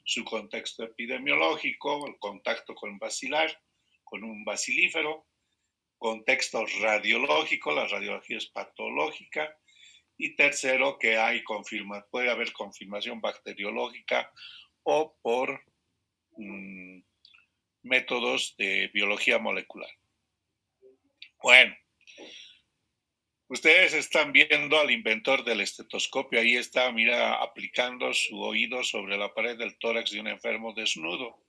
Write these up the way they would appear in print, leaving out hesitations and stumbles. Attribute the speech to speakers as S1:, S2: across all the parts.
S1: su contexto epidemiológico, el contacto con bacilar, con un bacilífero, contexto radiológico, la radiología es patológica, y tercero, que puede haber confirmación bacteriológica o por métodos de biología molecular. Bueno, ustedes están viendo al inventor del estetoscopio, ahí está, mira, aplicando su oído sobre la pared del tórax de un enfermo desnudo.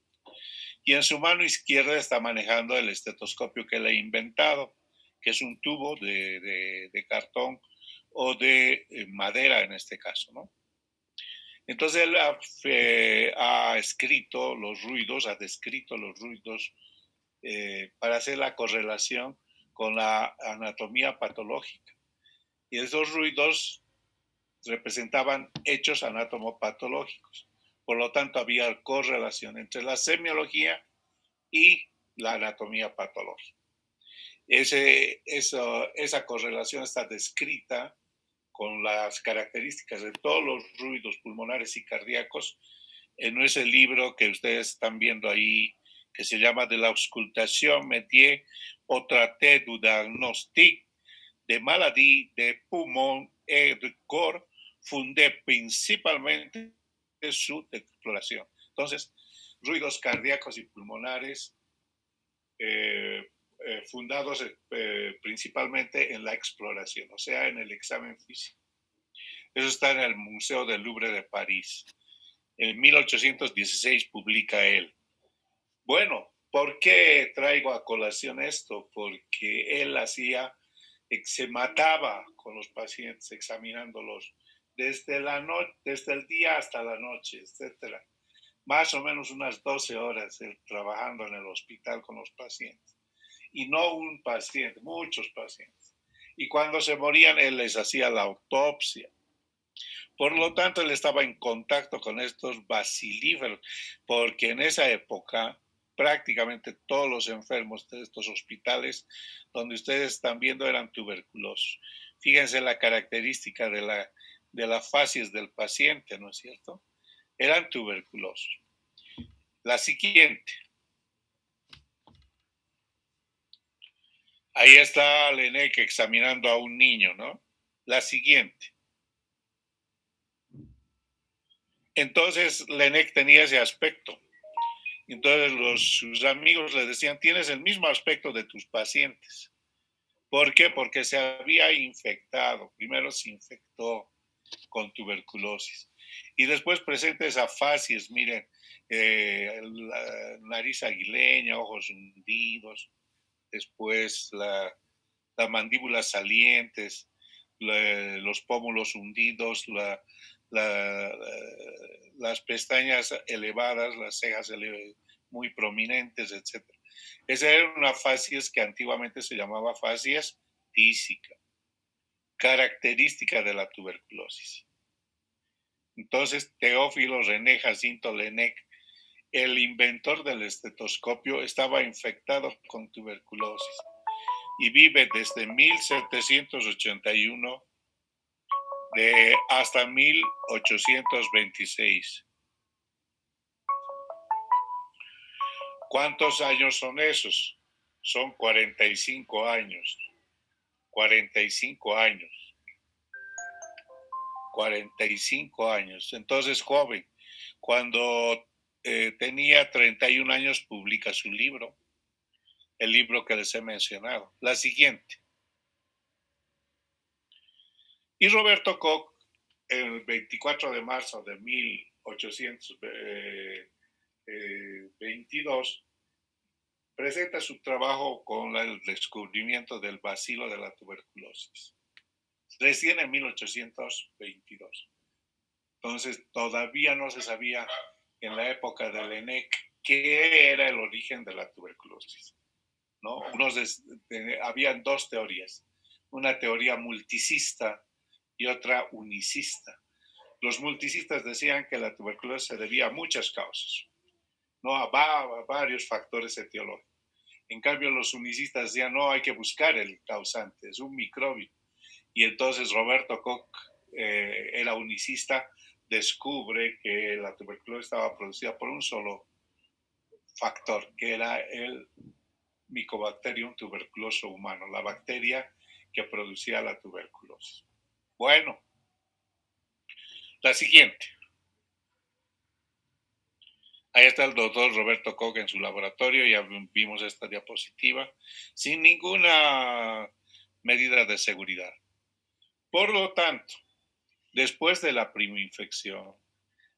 S1: Y en su mano izquierda está manejando el estetoscopio que él ha inventado, que es un tubo de cartón o de madera en este caso, ¿no? Entonces él ha escrito los ruidos, ha descrito los ruidos para hacer la correlación con la anatomía patológica. Y esos ruidos representaban hechos anatomopatológicos. Por lo tanto, había correlación entre la semiología y la anatomía patológica. Esa correlación está descrita con las características de todos los ruidos pulmonares y cardíacos en ese libro que ustedes están viendo ahí, que se llama De la auscultation métier au traité du diagnostic de maladie de poumon et de corps, fundé principalmente su exploración. Entonces, ruidos cardíacos y pulmonares fundados principalmente en la exploración, o sea, en el examen físico. Eso está en el Museo del Louvre de París. En 1816 publica él. Bueno, ¿por qué traigo a colación esto? Porque él se mataba con los pacientes examinándolos desde el día hasta la noche, etcétera. Más o menos unas 12 horas él trabajando en el hospital con los pacientes. Y no un paciente, muchos pacientes. Y cuando se morían, él les hacía la autopsia. Por lo tanto, él estaba en contacto con estos bacilíferos, porque en esa época prácticamente todos los enfermos de estos hospitales donde ustedes están viendo eran tuberculosos. Fíjense la característica de la facies del paciente, ¿no es cierto? Eran tuberculosos. La siguiente. Ahí está Lenec examinando a un niño, ¿no? La siguiente. Entonces Lenec tenía ese aspecto. Entonces sus amigos le decían, tienes el mismo aspecto de tus pacientes. ¿Por qué? Porque se había infectado. Primero se infectó con tuberculosis. Y después presenta esa facies, miren, la nariz aguileña, ojos hundidos, después la mandíbula salientes, los pómulos hundidos, las pestañas elevadas, las cejas muy prominentes, etc. Esa era una facies que antiguamente se llamaba facies tísica, característica de la tuberculosis. Entonces, Teófilo René Jacinto Lenec, el inventor del estetoscopio, estaba infectado con tuberculosis y vive desde 1781 hasta 1826. ¿Cuántos años son esos? Son 45 años. 45 años. 45 años. Entonces, joven, cuando tenía 31 años, publica su libro, el libro que les he mencionado. La siguiente. Y Roberto Koch, el 24 de marzo de 1822, presenta su trabajo con el descubrimiento del bacilo de la tuberculosis. Recién en 1822. Entonces, todavía no se sabía en la época de Lenec qué era el origen de la tuberculosis, ¿no? Habían dos teorías, una teoría multicista y otra unicista. Los multicistas decían que la tuberculosis se debía a muchas causas, ¿no? A varios factores etiológicos. En cambio, los unicistas decían, no, hay que buscar el causante, es un microbio. Y entonces Roberto Koch era unicista descubre que la tuberculosis estaba producida por un solo factor, que era el Mycobacterium tuberculoso humano, la bacteria que producía la tuberculosis. Bueno, la siguiente. Ahí está el doctor Roberto Koch en su laboratorio, ya vimos esta diapositiva, sin ninguna medida de seguridad. Por lo tanto, después de la primoinfección,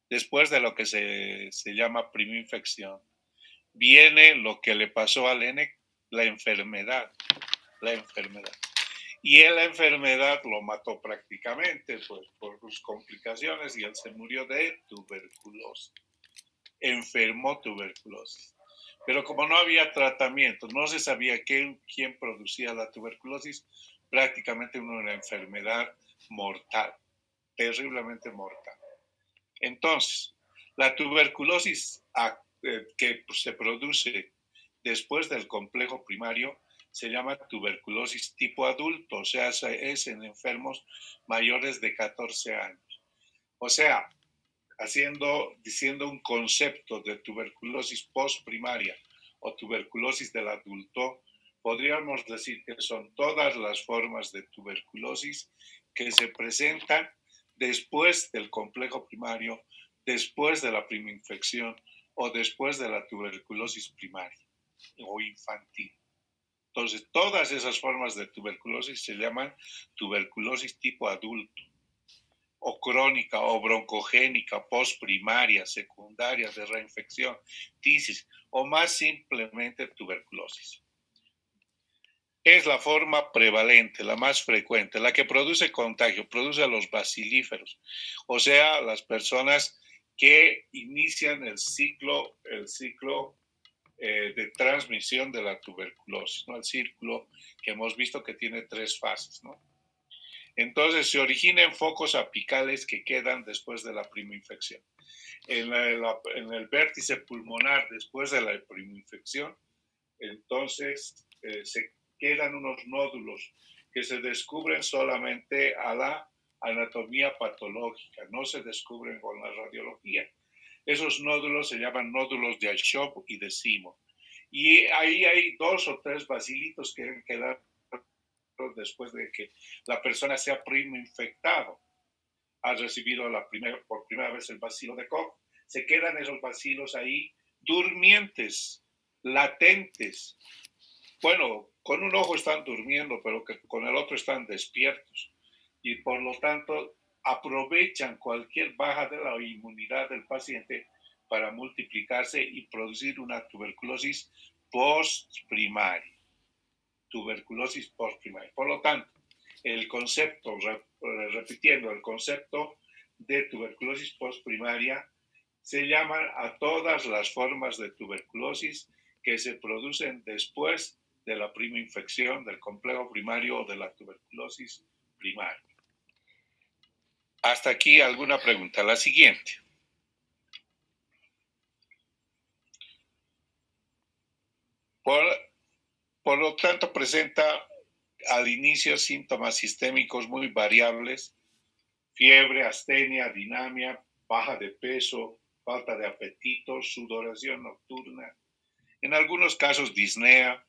S1: después de lo que se llama primoinfección, viene lo que le pasó al ENEC, la enfermedad. Y la enfermedad lo mató prácticamente pues, por sus complicaciones y él se murió de tuberculosis. Enfermó tuberculosis. Pero como no había tratamiento, no se sabía quién producía la tuberculosis, prácticamente una enfermedad mortal, terriblemente mortal. Entonces, la tuberculosis que se produce después del complejo primario se llama tuberculosis tipo adulto, o sea, es en enfermos mayores de 14 años. O sea, diciendo un concepto de tuberculosis postprimaria o tuberculosis del adulto, podríamos decir que son todas las formas de tuberculosis que se presentan después del complejo primario, después de la primoinfección o después de la tuberculosis primaria o infantil. Entonces, todas esas formas de tuberculosis se llaman tuberculosis tipo adulto, o crónica, o broncogénica, postprimaria, secundaria, de reinfección, tisis, o más simplemente tuberculosis. Es la forma prevalente, la más frecuente, la que produce contagio, produce a los bacilíferos, o sea, las personas que inician el ciclo de transmisión de la tuberculosis, ¿no? El círculo que hemos visto que tiene 3 fases, ¿no? Entonces se origina en focos apicales que quedan después de la primoinfección. En el vértice pulmonar después de la primoinfección, entonces se quedan unos nódulos que se descubren solamente a la anatomía patológica, no se descubren con la radiología. Esos nódulos se llaman nódulos de Ashop y de Simo. Y ahí hay 2 o 3 bacilitos que quedan después de que la persona sea primoinfectado, ha recibido por primera vez el bacilo de Koch, se quedan esos bacilos ahí durmientes, latentes. Bueno, con un ojo están durmiendo, pero que con el otro están despiertos. Y por lo tanto, aprovechan cualquier baja de la inmunidad del paciente para multiplicarse y producir una tuberculosis postprimaria. Tuberculosis postprimaria. Por lo tanto, el concepto, repitiendo, el concepto de tuberculosis postprimaria se llaman a todas las formas de tuberculosis que se producen después de la primoinfección del complejo primario o de la tuberculosis primaria. Hasta aquí alguna pregunta. La siguiente. Por lo tanto, presenta al inicio síntomas sistémicos muy variables: fiebre, astenia, dinamia, baja de peso, falta de apetito, sudoración nocturna, en algunos casos disnea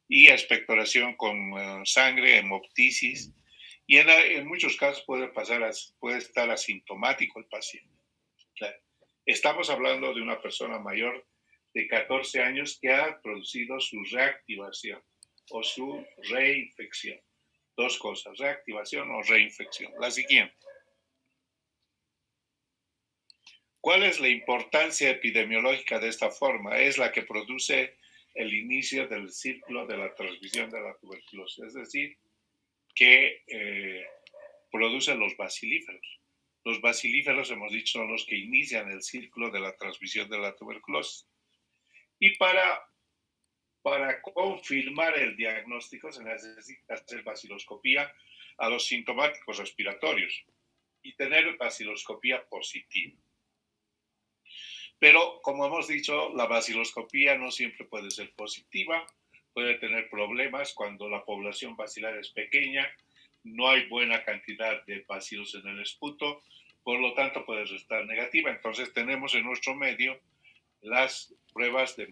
S1: y expectoración con sangre, hemoptisis, y en muchos casos puede estar asintomático el paciente. O sea, estamos hablando de una persona mayor de 14 años que ha producido su reactivación o su reinfección. 2 cosas, reactivación o reinfección. La siguiente. ¿Cuál es la importancia epidemiológica de esta forma? Es la que produce el inicio del ciclo de la transmisión de la tuberculosis, es decir, que produce los bacilíferos. Los bacilíferos, hemos dicho, son los que inician el ciclo de la transmisión de la tuberculosis. Y para confirmar el diagnóstico se necesita hacer baciloscopía a los sintomáticos respiratorios y tener baciloscopía positiva. Pero, como hemos dicho, la baciloscopía no siempre puede ser positiva, puede tener problemas cuando la población bacilar es pequeña, no hay buena cantidad de bacilos en el esputo, por lo tanto puede resultar negativa. Entonces tenemos en nuestro medio las pruebas de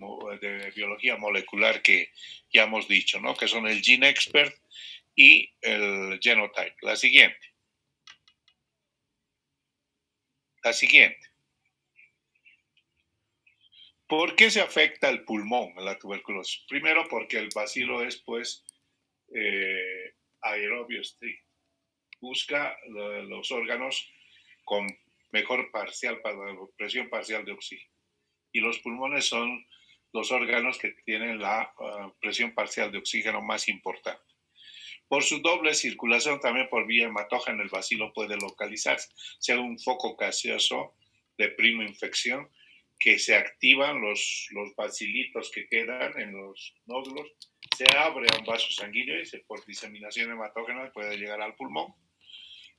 S1: biología molecular que ya hemos dicho, ¿no? Que son el GeneXpert y el Genotype. La siguiente. ¿Por qué se afecta el pulmón en la tuberculosis? Primero porque el bacilo es, pues, aerobio estricto. Busca los órganos con mejor presión parcial de oxígeno. Y los pulmones son los órganos que tienen la presión parcial de oxígeno más importante. Por su doble circulación, también por vía hematógena, el bacilo puede localizarse, sea un foco gaseoso de prima infección, que se activan los bacilitos que quedan en los nódulos, se abre a un vaso sanguíneo y por diseminación hematógena puede llegar al pulmón.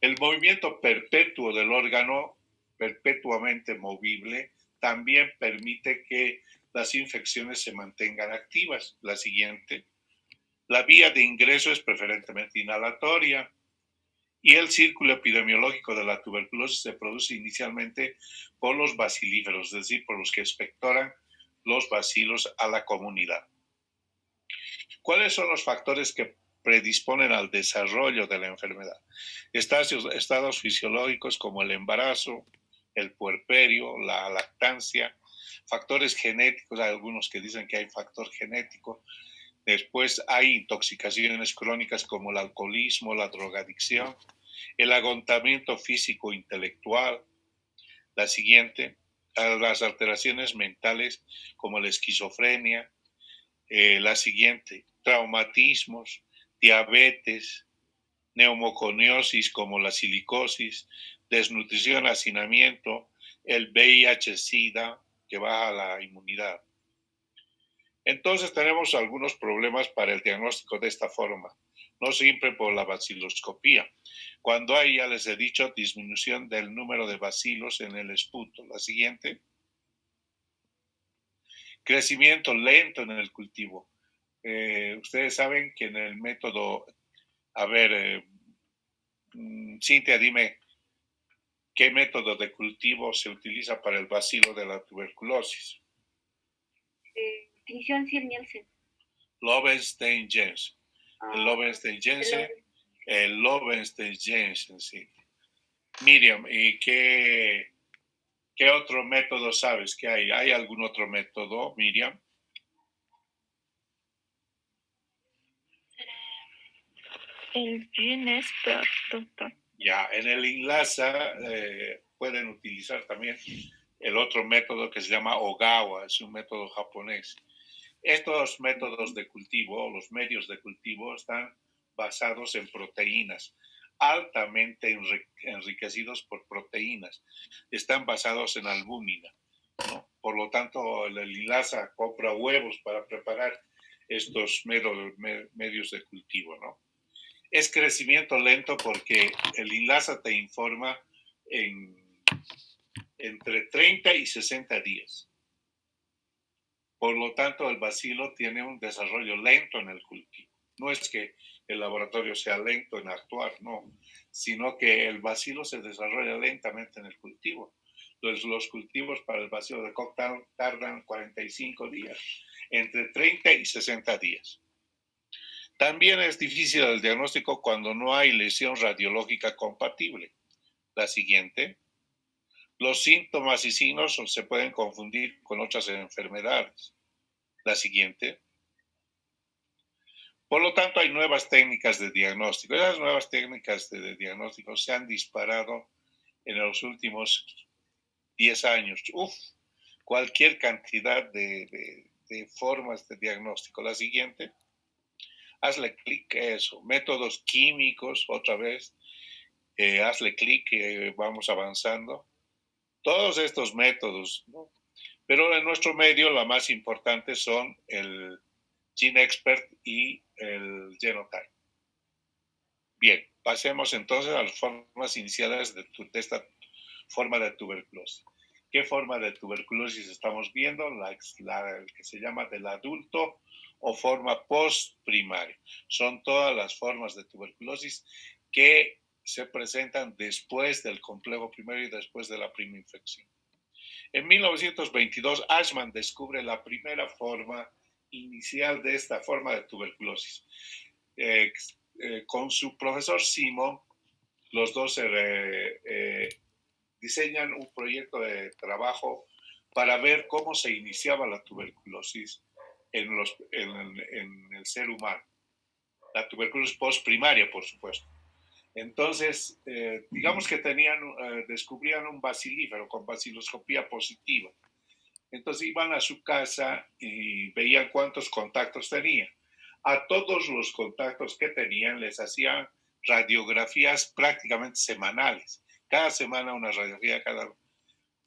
S1: El movimiento perpetuo del órgano, perpetuamente movible, también permite que las infecciones se mantengan activas. La siguiente. La vía de ingreso es preferentemente inhalatoria y el círculo epidemiológico de la tuberculosis se produce inicialmente por los bacilíferos, es decir, por los que expectoran los bacilos a la comunidad. ¿Cuáles son los factores que predisponen al desarrollo de la enfermedad? Estados fisiológicos como el embarazo, el puerperio, la lactancia, factores genéticos, hay algunos que dicen que hay factor genético. Después hay intoxicaciones crónicas como el alcoholismo, la drogadicción, el agotamiento físico intelectual. La siguiente, las alteraciones mentales como la esquizofrenia. La siguiente, traumatismos, diabetes, neumoconiosis como la silicosis, desnutrición, hacinamiento, el VIH-Sida que baja la inmunidad. Entonces tenemos algunos problemas para el diagnóstico de esta forma, no siempre por la baciloscopía. Cuando hay, ya les he dicho, disminución del número de bacilos en el esputo. La siguiente. Crecimiento lento en el cultivo. Ustedes saben que en el método, Cintia, dime, ¿qué método de cultivo se utiliza para el bacilo de la tuberculosis?
S2: Definición Nielsen.
S1: Lowenstein-Jensen. El Lowenstein-Jensen, sí. Miriam, ¿y qué otro método sabes que hay? ¿Hay algún otro método, Miriam?
S2: El GeneXpert, doctor.
S1: Ya, en el INLASA pueden utilizar también el otro método que se llama Ogawa, es un método japonés. Estos métodos de cultivo, los medios de cultivo, están basados en proteínas, altamente enriquecidos por proteínas. Están basados en albúmina, ¿no? Por lo tanto, el INLASA compra huevos para preparar estos medios de cultivo, ¿no? Es crecimiento lento porque el INLASA te informa entre 30 y 60 días. Por lo tanto, el bacilo tiene un desarrollo lento en el cultivo. No es que el laboratorio sea lento en actuar, no, sino que el bacilo se desarrolla lentamente en el cultivo. Entonces, los cultivos para el bacilo de Koch tardan 45 días, entre 30 y 60 días. También es difícil el diagnóstico cuando no hay lesión radiológica compatible. La siguiente. Los síntomas y signos se pueden confundir con otras enfermedades. La siguiente. Por lo tanto, hay nuevas técnicas de diagnóstico. Esas nuevas técnicas de diagnóstico se han disparado en los últimos 10 años. Cualquier cantidad de formas de diagnóstico. La siguiente. Hazle clic a eso. Métodos químicos, otra vez. Hazle clic, vamos avanzando. Todos estos métodos, ¿no? Pero en nuestro medio, la más importante son el GeneXpert y el Genotype. Bien, pasemos entonces a las formas iniciales de esta forma de tuberculosis. ¿Qué forma de tuberculosis estamos viendo? La que se llama del adulto o forma postprimaria. Son todas las formas de tuberculosis que se presentan después del complejo primario y después de la primera infección. En 1922, Ashman descubre la primera forma inicial de esta forma de tuberculosis. Con su profesor Simon, los dos diseñan un proyecto de trabajo para ver cómo se iniciaba la tuberculosis en el ser humano. La tuberculosis postprimaria, por supuesto. Entonces, digamos que descubrían un bacilífero con baciloscopía positiva. Entonces iban a su casa y veían cuántos contactos tenía. A todos los contactos que tenían les hacían radiografías prácticamente semanales. Cada semana una radiografía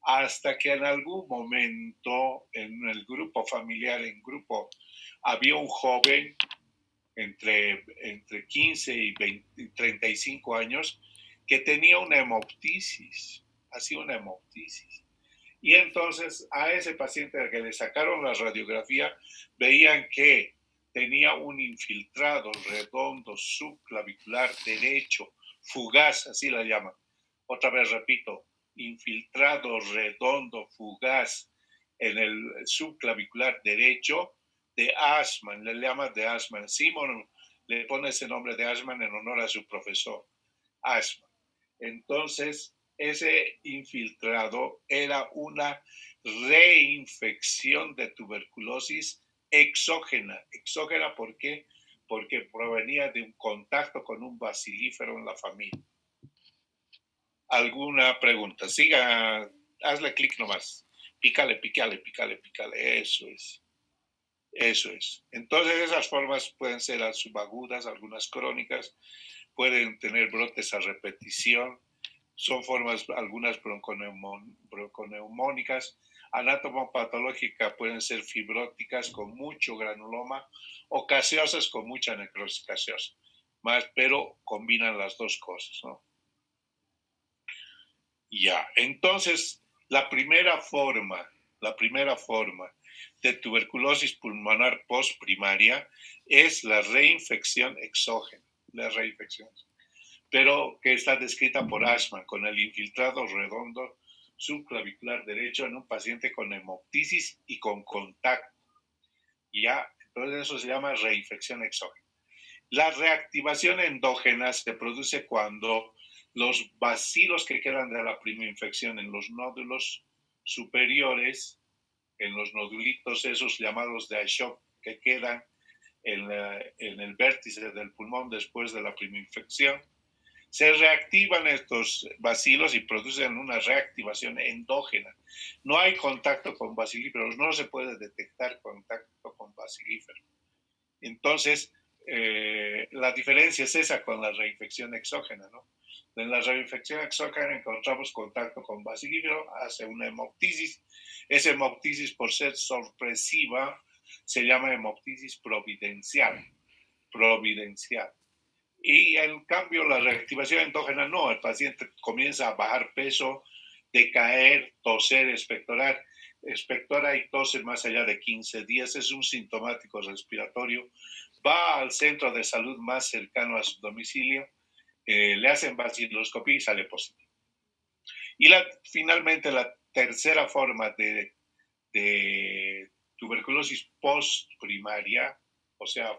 S1: hasta que en algún momento en el grupo familiar, había un joven entre 15 y 35 años que tenía una hemoptisis, hacía una hemoptisis. Y entonces a ese paciente al que le sacaron la radiografía, veían que tenía un infiltrado redondo subclavicular derecho, fugaz, así la llaman. Otra vez repito, infiltrado redondo fugaz en el subclavicular derecho de Ashman, le llama de Ashman. Simon le pone ese nombre de Ashman en honor a su profesor, Ashman. Entonces, ese infiltrado era una reinfección de tuberculosis exógena. ¿Exógena por qué? Porque provenía de un contacto con un bacilífero en la familia. ¿Alguna pregunta? Siga, hazle clic nomás. Pícale, eso es. Eso es. Entonces esas formas pueden ser subagudas, algunas crónicas, pueden tener brotes a repetición, son formas, algunas bronconeumónicas, anatomopatológicas pueden ser fibróticas con mucho granuloma o gaseosas con mucha necrosis gaseosa, pero combinan las dos cosas, ¿no? Ya, entonces la primera forma de tuberculosis pulmonar postprimaria es la reinfección exógena, pero que está descrita por Ashman con el infiltrado redondo subclavicular derecho en un paciente con hemoptisis y con contacto. Ya, entonces eso se llama reinfección exógena. La reactivación endógena se produce cuando los bacilos que quedan de la primera infección en los nódulos superiores, en los nodulitos esos llamados de Ashok que quedan en el vértice del pulmón después de la primera infección, se reactivan estos bacilos y producen una reactivación endógena. No hay contacto con bacilíferos, no se puede detectar contacto con bacilíferos. Entonces, la diferencia es esa con la reinfección exógena, ¿no? En la reinfección exógena encontramos contacto con bacilífero, hace una hemoptisis. Esa hemoptisis, por ser sorpresiva, se llama hemoptisis providencial. Y en cambio, la reactivación endógena no, el paciente comienza a bajar peso, decaer, toser, expectorar y tose más allá de 15 días, es un sintomático respiratorio, va al centro de salud más cercano a su domicilio, le hacen baciloscopía y sale positivo. Y finalmente la tercera forma de tuberculosis postprimaria, o sea,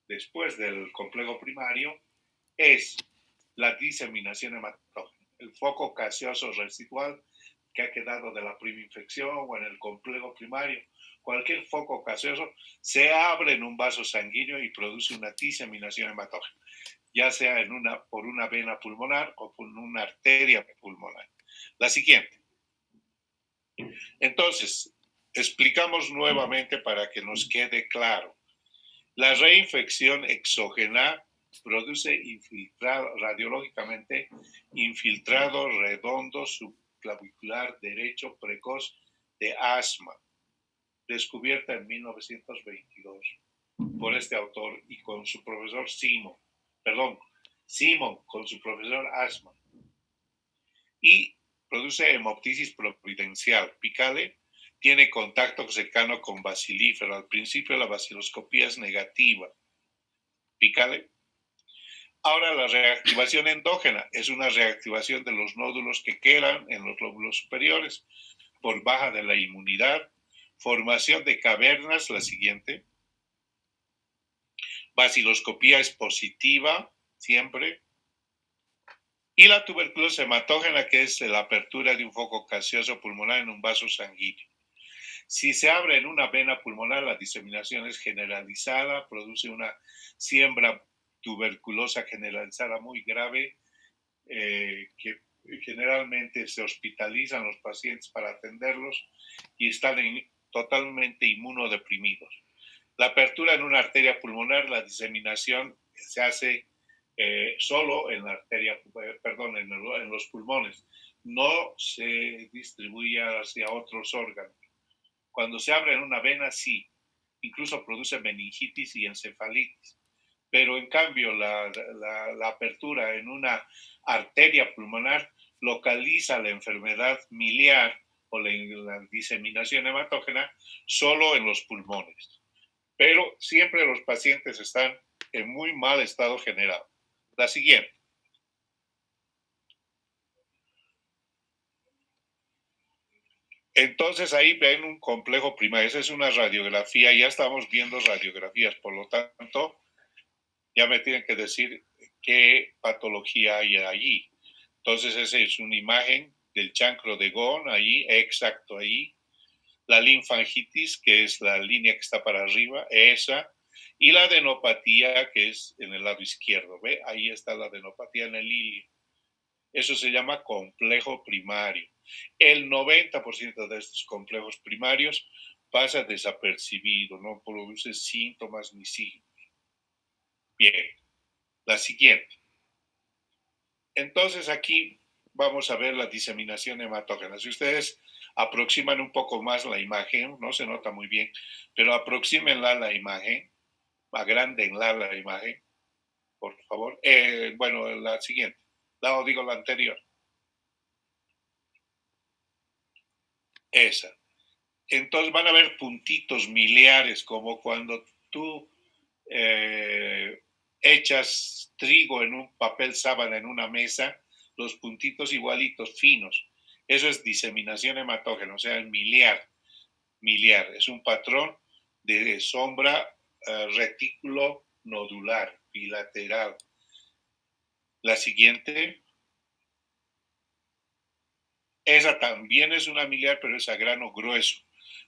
S1: después del complejo primario, es la diseminación hematógena, el foco gaseoso residual que ha quedado de la primera infección o en el complejo primario. Cualquier foco gaseoso se abre en un vaso sanguíneo y produce una diseminación hematógena, ya sea por una vena pulmonar o por una arteria pulmonar. La siguiente. Entonces, explicamos nuevamente para que nos quede claro. La reinfección exógena produce radiológicamente infiltrado redondo subclavicular derecho precoz de asma, descubierta en 1922 por este autor y con su profesor Simon con su profesor Ashman. Y produce hemoptisis providencial. Picale tiene contacto cercano con bacilífero. Al principio la baciloscopía es negativa. Picale. Ahora, la reactivación endógena es una reactivación de los nódulos que quedan en los lóbulos superiores por baja de la inmunidad, formación de cavernas, la siguiente. Vaciloscopía es positiva, siempre. Y la tuberculosis hematógena, que es la apertura de un foco gaseoso pulmonar en un vaso sanguíneo. Si se abre en una vena pulmonar, la diseminación es generalizada, produce una siembra tuberculosa generalizada muy grave, que generalmente se hospitalizan los pacientes para atenderlos y están totalmente inmunodeprimidos. La apertura en una arteria pulmonar, la diseminación se hace solo en la arteria, perdón, en los pulmones, no se distribuye hacia otros órganos. Cuando se abre en una vena, sí, incluso produce meningitis y encefalitis. Pero en cambio, la apertura en una arteria pulmonar localiza la enfermedad miliar o la diseminación hematógena solo en los pulmones. Pero siempre los pacientes están en muy mal estado general. La siguiente. Entonces ahí ven un complejo primario. Esa es una radiografía. Ya estamos viendo radiografías. Por lo tanto, ya me tienen que decir qué patología hay allí. Entonces esa es una imagen del chancro de Gone, ahí, exacto ahí. La linfangitis, que es la línea que está para arriba, esa. Y la adenopatía, que es en el lado izquierdo. ¿Ve? Ahí está la adenopatía en el ilio. Eso se llama complejo primario. El 90% de estos complejos primarios pasa desapercibido, no produce síntomas ni signos. Bien, la siguiente. Entonces aquí vamos a ver la diseminación hematógena. Si ustedes aproximan un poco más la imagen, no se nota muy bien, pero aproxímenla la imagen, agrándenla la imagen, por favor. Bueno, la siguiente, la anterior. Esa. Entonces van a ver puntitos miliares, como cuando tú echas trigo en un papel sábana en una mesa, los puntitos igualitos, finos. Eso es diseminación hematógena, o sea, el miliar. Miliar es un patrón de sombra retículo nodular, bilateral. La siguiente, esa también es una miliar, pero es a grano grueso.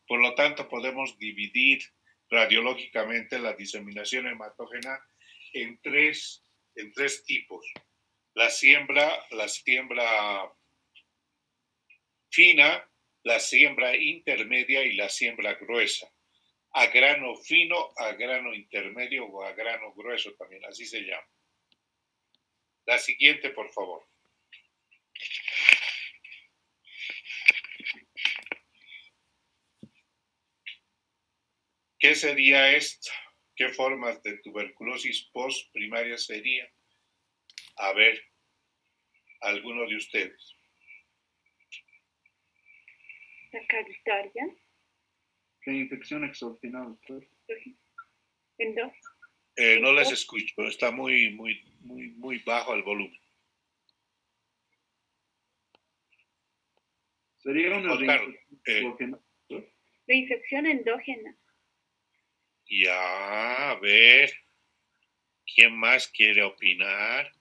S1: Por lo tanto, podemos dividir radiológicamente la diseminación hematógena en tres tipos. La siembra fina, la siembra intermedia y la siembra gruesa. A grano fino, a grano intermedio o a grano grueso también, así se llama. La siguiente, por favor. ¿Qué sería esto? ¿Qué formas de tuberculosis postprimaria sería? A ver, alguno de ustedes.
S2: La cavitaria.
S3: La infección exógena, doctor.
S1: No les escucho, está muy bajo el volumen.
S3: Sería una
S2: reinfección endógena.
S1: Ya, a ver, ¿quién más quiere opinar?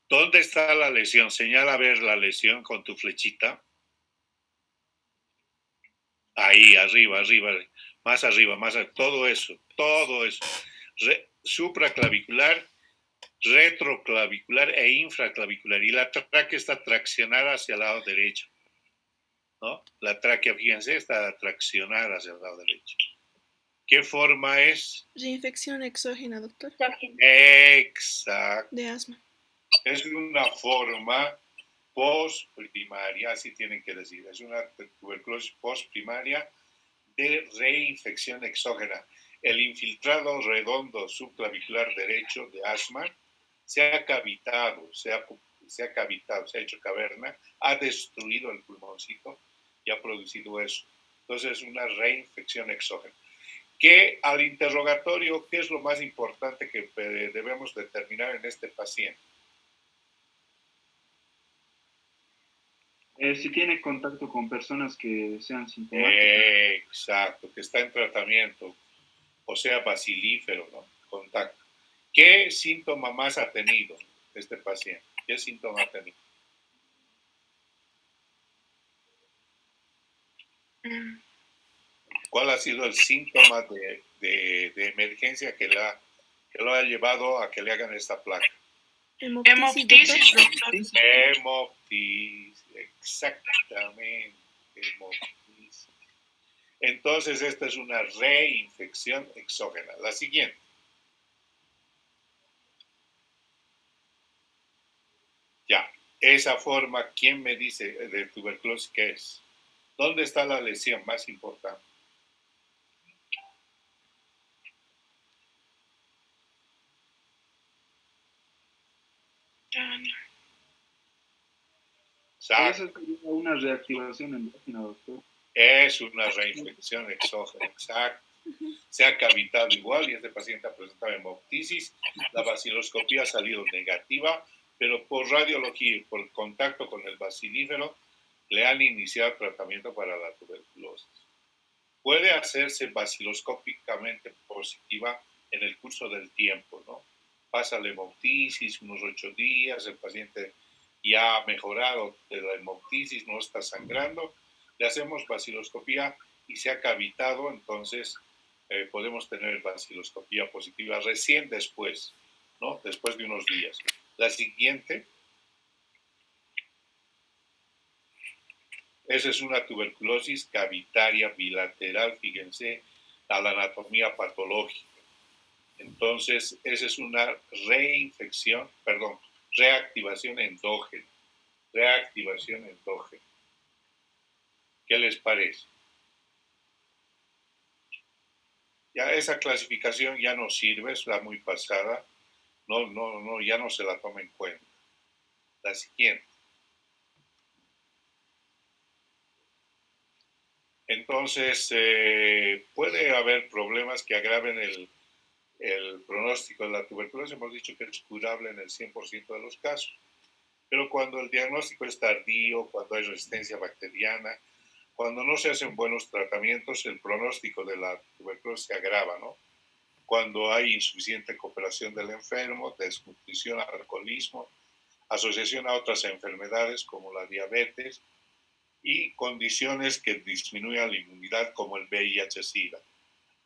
S1: ¿Dónde está la lesión? Señala a ver la lesión con tu flechita. Ahí, arriba, más arriba, todo eso. Supraclavicular, retroclavicular e infraclavicular. Y la tráquea está traccionada hacia el lado derecho, ¿no? La tráquea, fíjense, está traccionada hacia el lado derecho. ¿Qué forma es?
S4: Reinfección exógena, doctor.
S1: Exacto.
S4: De asma.
S1: Es una forma postprimaria, así tienen que decir. Es una tuberculosis postprimaria de reinfección exógena. El infiltrado redondo subclavicular derecho de asma se ha cavitado, se ha hecho caverna, ha destruido el pulmoncito y ha producido eso. Entonces es una reinfección exógena. que al interrogatorio, ¿qué es lo más importante que debemos determinar en este paciente?
S3: Si tiene contacto con personas que sean sintomáticas.
S1: Exacto, que está en tratamiento, o sea, bacilífero, ¿no? Contacto. ¿Qué síntoma más ha tenido este paciente? ¿Qué síntoma ha tenido? ¿Cuál ha sido el síntoma de emergencia que lo ha llevado a que le hagan esta placa?
S4: Hemoptisis, doctor.
S1: Hemoptisis, exactamente, hemoptisis. Entonces, esta es una reinfección exógena. La siguiente. Ya, esa forma, ¿quién me dice de tuberculosis qué es? ¿Dónde está la lesión más importante?
S3: Esa sería una reactivación endógena, doctor.
S1: Es una reinfección exógena, exacto. Se ha cavitado igual y este paciente ha presentado hemoptisis. La baciloscopía ha salido negativa, pero por radiología y por contacto con el bacilífero le han iniciado tratamiento para la tuberculosis. Puede hacerse baciloscópicamente positiva en el curso del tiempo, ¿no? Pasa la hemoptisis, unos 8 días, el paciente ya ha mejorado de la hemoptisis, no está sangrando, le hacemos baciloscopía y se ha cavitado, entonces podemos tener baciloscopía positiva recién después, ¿no? Después de unos días. La siguiente, esa es una tuberculosis cavitaria bilateral, fíjense, a la anatomía patológica. Entonces, esa es una reactivación endógena. Reactivación endógena. ¿Qué les parece? Ya esa clasificación ya no sirve, está muy pasada. No, ya no se la toma en cuenta. La siguiente. Entonces, puede haber problemas que agraven el pronóstico de la tuberculosis. Hemos dicho que es curable en el 100% de los casos. Pero cuando el diagnóstico es tardío, cuando hay resistencia bacteriana, cuando no se hacen buenos tratamientos, el pronóstico de la tuberculosis se agrava, ¿no? Cuando hay insuficiente cooperación del enfermo, desnutrición, alcoholismo, asociación a otras enfermedades como la diabetes y condiciones que disminuyan la inmunidad como el VIH-Sida.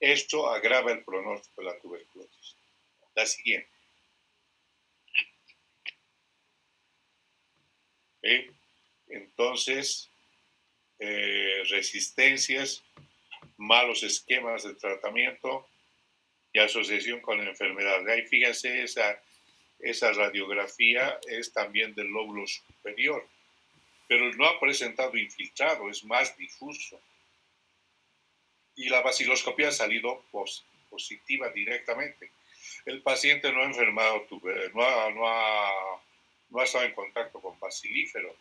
S1: Esto agrava el pronóstico de la tuberculosis. La siguiente. Entonces, resistencias, malos esquemas de tratamiento y asociación con la enfermedad. Ahí fíjense, esa radiografía es también del lóbulo superior, pero no ha presentado infiltrado, es más difuso. Y la baciloscopía ha salido positiva directamente. El paciente no ha enfermado, no ha estado en contacto con bacilífero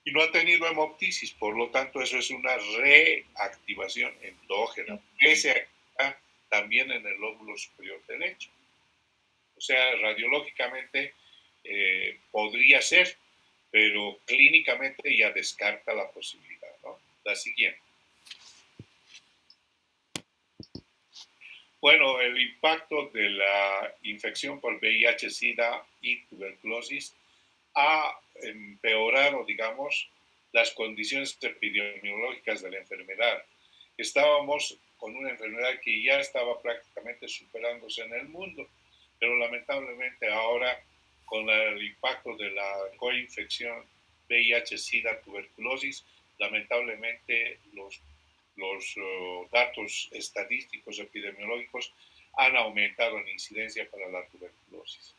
S1: y no ha tenido hemoptisis, por lo tanto eso es una reactivación endógena, que se activa también en el lóbulo superior derecho. O sea, radiológicamente podría ser, pero clínicamente ya descarta la posibilidad, ¿no? La siguiente. Bueno, el impacto de la infección por VIH, SIDA y tuberculosis ha empeorado, digamos, las condiciones epidemiológicas de la enfermedad. Estábamos con una enfermedad que ya estaba prácticamente superándose en el mundo, pero lamentablemente ahora con el impacto de la coinfección VIH, SIDA, tuberculosis, lamentablemente los datos estadísticos epidemiológicos han aumentado en incidencia para la tuberculosis.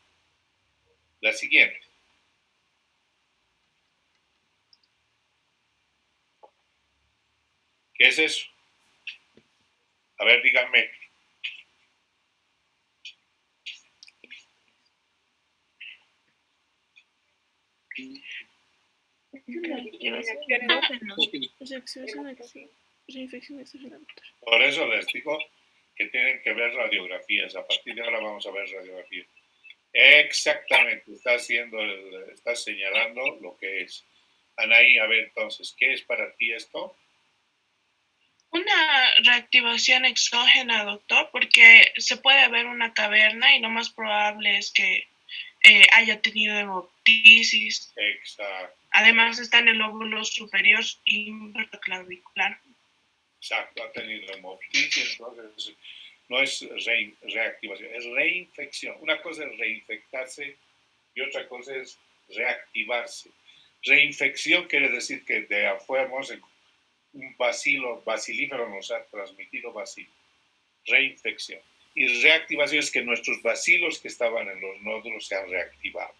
S1: La siguiente. ¿Qué es eso? A ver, díganme.
S4: Reinfección exógena, doctor.
S1: Por eso les digo, que tienen que ver radiografías. A partir de ahora vamos a ver radiografías. Exactamente, está señalando lo que es. Anaí, a ver, entonces, ¿qué es para ti esto?
S4: Una reactivación exógena, doctor, porque se puede ver una caverna y lo más probable es que haya tenido hemoptisis.
S1: Exacto.
S4: Además está en el lóbulo superior infraclavicular.
S1: Exacto, ha tenido hemoptisis, entonces no es reactivación, es reinfección. Una cosa es reinfectarse y otra cosa es reactivarse. Reinfección quiere decir que de afuera un bacilífero nos ha transmitido bacilo. Reinfección. Y reactivación es que nuestros bacilos que estaban en los nódulos se han reactivado.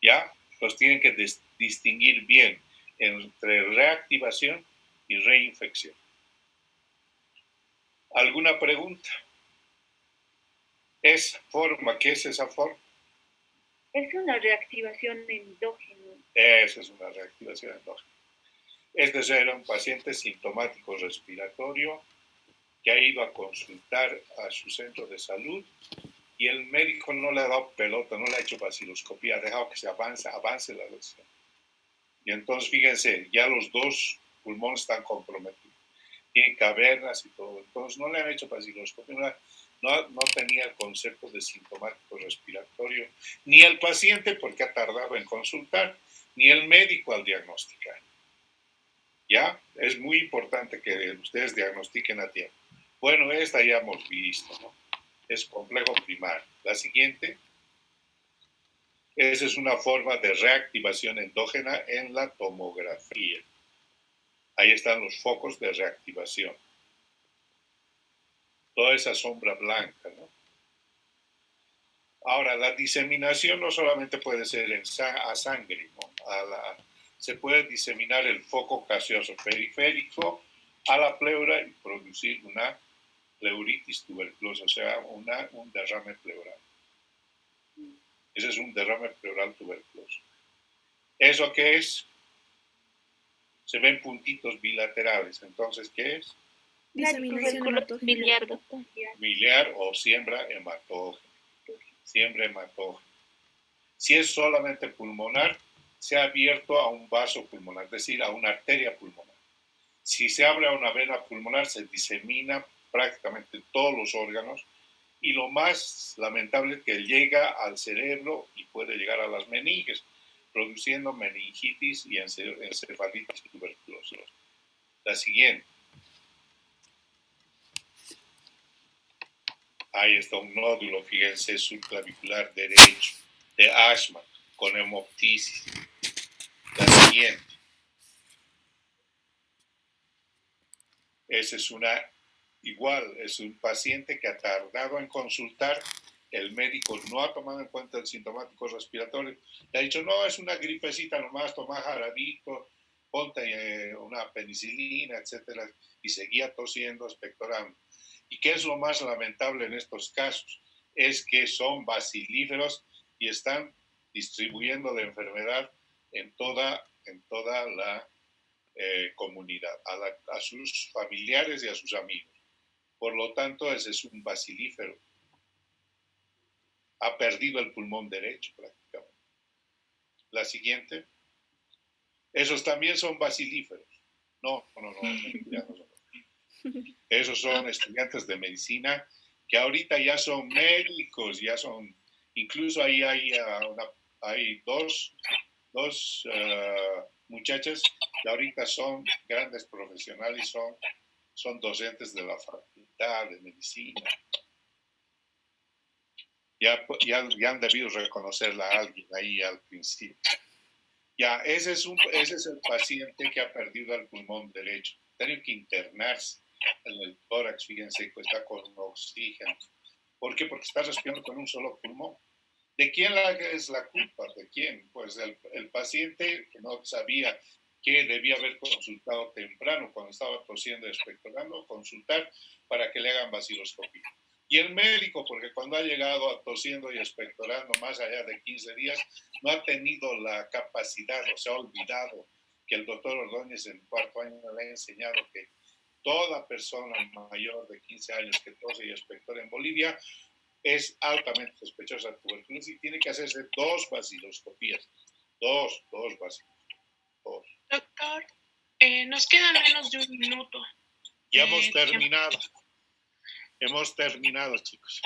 S1: ¿Ya? Los tienen que distinguir bien entre reactivación y reinfección. ¿Alguna pregunta? ¿Esa forma? ¿Qué es esa forma?
S2: Es una reactivación endógena.
S1: Esa es una reactivación endógena. Este era un paciente sintomático respiratorio que ha ido a consultar a su centro de salud y el médico no le ha dado pelota, no le ha hecho vaciloscopía, ha dejado que se avance la lesión. Y entonces, fíjense, ya los dos pulmones están comprometidos. Tienen cavernas y todo. Entonces, no le han hecho vaciloscopía, no tenía el concepto de sintomático respiratorio, ni el paciente porque ha tardado en consultar, ni el médico al diagnosticar. ¿Ya? Es muy importante que ustedes diagnostiquen a tiempo. Bueno, esta ya hemos visto, ¿no? Es complejo primario. La siguiente. Esa es una forma de reactivación endógena en la tomografía. Ahí están los focos de reactivación. Toda esa sombra blanca, ¿no? Ahora, la diseminación no solamente puede ser a sangre, ¿no? Se puede diseminar el foco gaseoso periférico a la pleura y producir una pleuritis tuberculosa, o sea, un derrame pleural. Ese es un derrame pleural tuberculoso. ¿Eso qué es? Se ven puntitos bilaterales. Entonces, ¿qué es?
S4: Diseminación hematógena.
S1: Biliar o siembra hematógena. Siembra hematógena. Si es solamente pulmonar, se ha abierto a un vaso pulmonar, es decir, a una arteria pulmonar. Si se abre a una vena pulmonar, se disemina prácticamente todos los órganos y lo más lamentable es que llega al cerebro y puede llegar a las meninges, produciendo meningitis y encefalitis tuberculosa. La siguiente. Ahí está un nódulo, fíjense, subclavicular derecho de asma con hemoptisis. La siguiente. Esa es es un paciente que ha tardado en consultar, el médico no ha tomado en cuenta el sintomático respiratorio, le ha dicho, no, es una gripecita nomás, toma jarabito, ponte una penicilina, etcétera, y seguía tosiendo, expectorando. ¿Y qué es lo más lamentable en estos casos? Es que son bacilíferos y están distribuyendo la enfermedad en toda la comunidad, a sus familiares y a sus amigos. Por lo tanto, ese es un bacilífero. Ha perdido el pulmón derecho prácticamente. La siguiente. Esos también son bacilíferos. No, mentira, no son. Esos son estudiantes de medicina que ahorita ya son médicos, incluso ahí hay dos muchachas que ahorita son grandes profesionales, son docentes de la facultad de medicina. Ya han debido reconocerla a alguien ahí al principio. Ya, ese es el paciente que ha perdido el pulmón derecho. Tiene que internarse en el tórax, fíjense, que está con oxígeno. ¿Por qué? Porque está respirando con un solo pulmón. ¿De quién es la culpa? ¿De quién? Pues el paciente que no sabía que debía haber consultado temprano cuando estaba tosiendo y expectorando, consultar para que le hagan vaciloscopía. Y el médico, porque cuando ha llegado a tosiendo y expectorando más allá de 15 días, no ha tenido la capacidad o se ha olvidado que el doctor Ordóñez en cuarto año le ha enseñado que toda persona mayor de 15 años que tose y expectora en Bolivia es altamente sospechosa de tuberculosis y tiene que hacerse 2 vaciloscopías. Dos vaciloscopías.
S4: Doctor, nos queda menos de un minuto.
S1: Ya hemos terminado. Hemos terminado, chicos.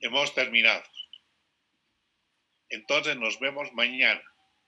S1: Hemos terminado. Entonces nos vemos mañana.